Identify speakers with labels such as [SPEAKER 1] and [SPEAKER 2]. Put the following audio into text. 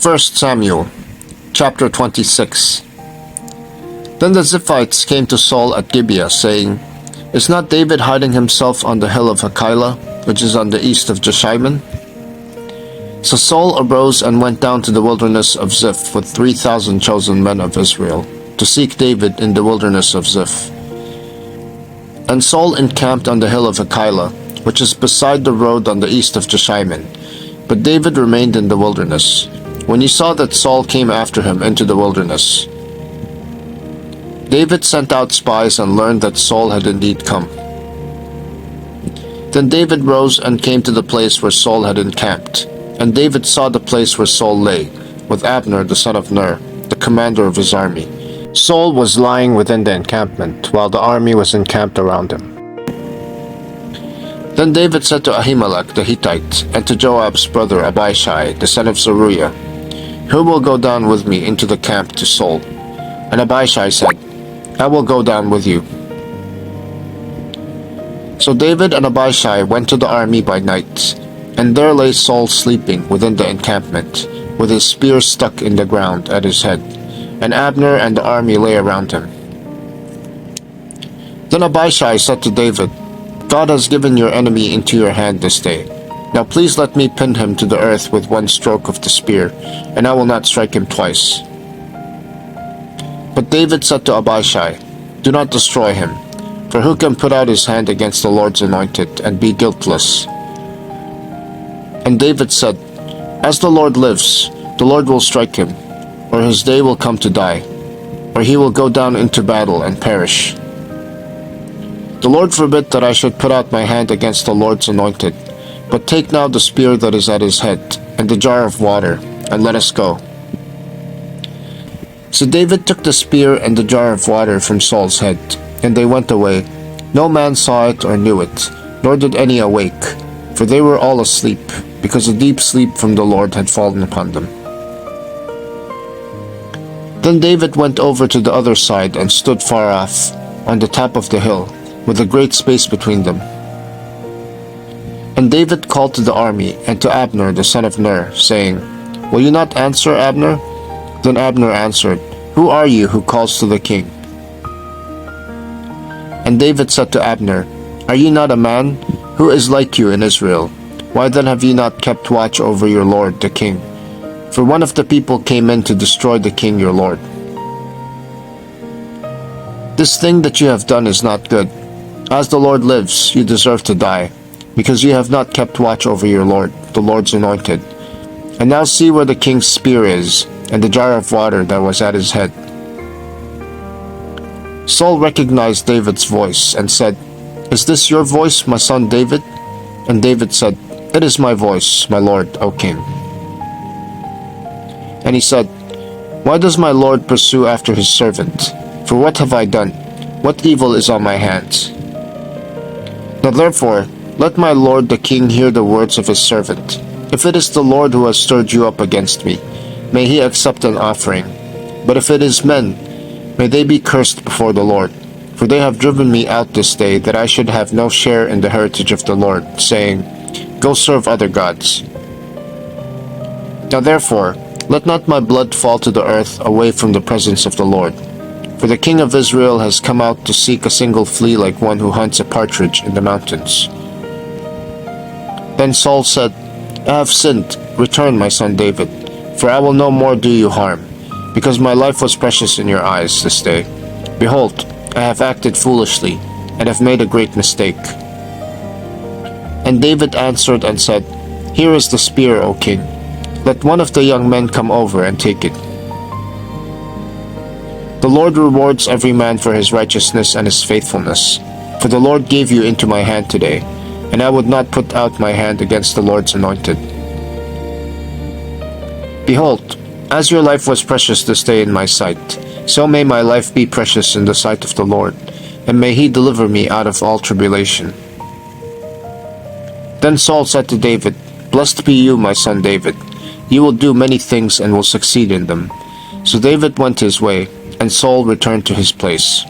[SPEAKER 1] 1 Samuel chapter 26. Then the Ziphites came to Saul at Gibeah, saying, Is not David hiding himself on the hill of Hachilah, which is on the east of Jeshimon? So Saul arose and went down to the wilderness of Ziph with 3,000 chosen men of Israel, to seek David in the wilderness of Ziph. And Saul encamped on the hill of Hachilah, which is beside the road on the east of Jeshimon. But David remained in the wilderness. When he saw that Saul came after him into the wilderness, David sent out spies and learned that Saul had indeed come. Then David rose and came to the place where Saul had encamped. And David saw the place where Saul lay, with Abner the son of Ner, the commander of his army. Saul was lying within the encampment, while the army was encamped around him. Then David said to Ahimelech the Hittite, and to Joab's brother Abishai the son of Zeruiah, Who will go down with me into the camp to Saul? And Abishai said, I will go down with you. So David and Abishai went to the army by night, and there lay Saul sleeping within the encampment, with his spear stuck in the ground at his head, and Abner and the army lay around him. Then Abishai said to David, God has given your enemy into your hand this day. Now please let me pin him to the earth with one stroke of the spear, and I will not strike him twice. But David said to Abishai, Do not destroy him, for who can put out his hand against the Lord's anointed and be guiltless? And David said, As the Lord lives, the Lord will strike him, or his day will come to die, or he will go down into battle and perish. The Lord forbid that I should put out my hand against the Lord's anointed, but take now the spear that is at his head, and the jar of water, and let us go. So David took the spear and the jar of water from Saul's head, and they went away. No man saw it or knew it, nor did any awake, for they were all asleep, because a deep sleep from the Lord had fallen upon them. Then David went over to the other side and stood far off, on the top of the hill, with a great space between them. And David called to the army and to Abner the son of Ner, saying, Will you not answer, Abner? Then Abner answered, Who are you who calls to the king? And David said to Abner, Are you not a man? Who is like you in Israel? Why then have you not kept watch over your lord the king? For one of the people came in to destroy the king your lord. This thing that you have done is not good. As the Lord lives, you deserve to die, because you have not kept watch over your lord, the Lord's anointed. And now see where the king's spear is, and the jar of water that was at his head. Saul recognized David's voice, and said, Is this your voice, my son David? And David said, It is my voice, my lord, O king. And he said, Why does my lord pursue after his servant? For what have I done? What evil is on my hands? Now therefore, let my lord the king hear the words of his servant. If it is the Lord who has stirred you up against me, may he accept an offering. But if it is men, may they be cursed before the Lord. For they have driven me out this day, that I should have no share in the heritage of the Lord, saying, Go serve other gods. Now therefore, let not my blood fall to the earth away from the presence of the Lord. For the king of Israel has come out to seek a single flea like one who hunts a partridge in the mountains. Then Saul said, I have sinned. Return, my son David, for I will no more do you harm, because my life was precious in your eyes this day. Behold, I have acted foolishly, and have made a great mistake. And David answered and said, Here is the spear, O king. Let one of the young men come over and take it. The Lord rewards every man for his righteousness and his faithfulness. For the Lord gave you into my hand today, and I would not put out my hand against the Lord's anointed. Behold, as your life was precious this day in my sight, so may my life be precious in the sight of the Lord, and may he deliver me out of all tribulation. Then Saul said to David, Blessed be you, my son David. You will do many things and will succeed in them. So David went his way, and Saul returned to his place.